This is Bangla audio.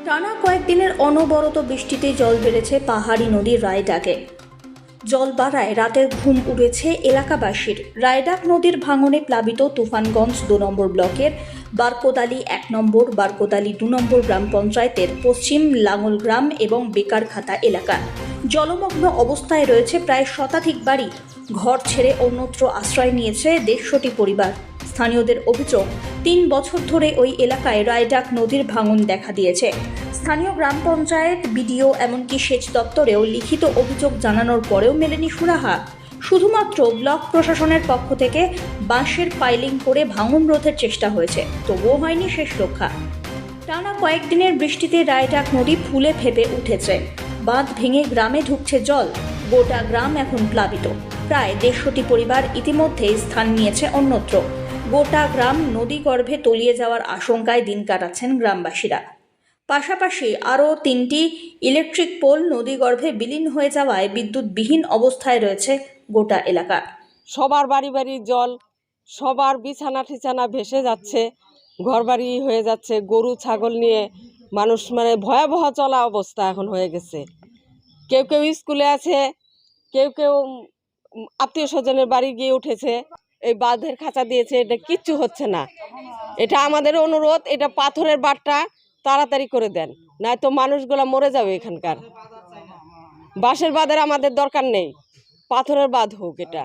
টানা কয়েকদিনের অনবরত বৃষ্টিতে জল বেড়েছে পাহাড়ি নদীর রায়ডাকে। জল বাড়ায় রাতের ঘুম উড়েছে এলাকাবাসীর। রায়ডাক নদীর ভাঙনে প্লাবিত তুফানগঞ্জ ২ নম্বর ব্লকের বারকোদালি ১ নম্বর, বারকোদালি ২ নম্বর গ্রাম পঞ্চায়েতের পশ্চিম লাঙল গ্রাম এবং বেকারখাতা এলাকা। জলমগ্ন অবস্থায় রয়েছে প্রায় শতাধিক বাড়ি। ঘর ছেড়ে অন্যত্র আশ্রয় নিয়েছে ১৫০টি পরিবার। স্থানীয়দের অভিযোগ, ৩ বছর ধরে ওই এলাকায় রায়ডাক নদীর ভাঙন দেখা দিয়েছে। স্থানীয় গ্রাম পঞ্চায়েত, বিডিও এমনকি সেচ দপ্তরেও লিখিত অভিযোগ জানানোর পরেও মেলেনি সুরাহা। শুধুমাত্র ব্লক প্রশাসনের পক্ষ থেকে বাঁশের পাইলিং করে ভাঙন রোধের চেষ্টা হয়েছে, তবুও হয়নি শেষ রক্ষা। টানা কয়েকদিনের বৃষ্টিতে রায়ডাক নদী ফুলে ফেপে উঠেছে। বাঁধ ভেঙে গ্রামে ঢুকছে জল। গোটা গ্রাম এখন প্লাবিত। প্রায় ১৫০টি পরিবার ইতিমধ্যেই স্থান নিয়েছে অন্যত্র। গোটা গ্রাম নদীগর্ভে তলিয়ে যাওয়ার আশঙ্কায় দিন কাটাচ্ছেন গ্রামবাসীরা। পাশাপাশি আরও ৩টি ইলেকট্রিক পোল নদীগর্ভে বিলীন হয়ে যাওয়ায় বিদ্যুৎবিহীন অবস্থায় রয়েছে গোটা এলাকা। সবার বাড়ি বাড়ি জল, সবার বিছানা ঠিছানা ভেসে যাচ্ছে, ঘরবাড়ি হয়ে যাচ্ছে। গরু ছাগল নিয়ে মানুষ ভয়াবহ চলা অবস্থা এখন হয়ে গেছে। কেউ কেউ স্কুলে আছে, কেউ কেউ আত্মীয় স্বজনের বাড়ি গিয়ে উঠেছে। এই বাঁধের খাঁচা দিয়েছে, এটা কিচ্ছু হচ্ছে না। এটা আমাদের অনুরোধ, এটা পাথরের বাঁধটা তাড়াতাড়ি করে দেন, নয়তো মানুষগুলা মরে যাবে এখানকার। বাঁশের বাঁধের আমাদের দরকার নেই, পাথরের বাঁধ হোক এটা।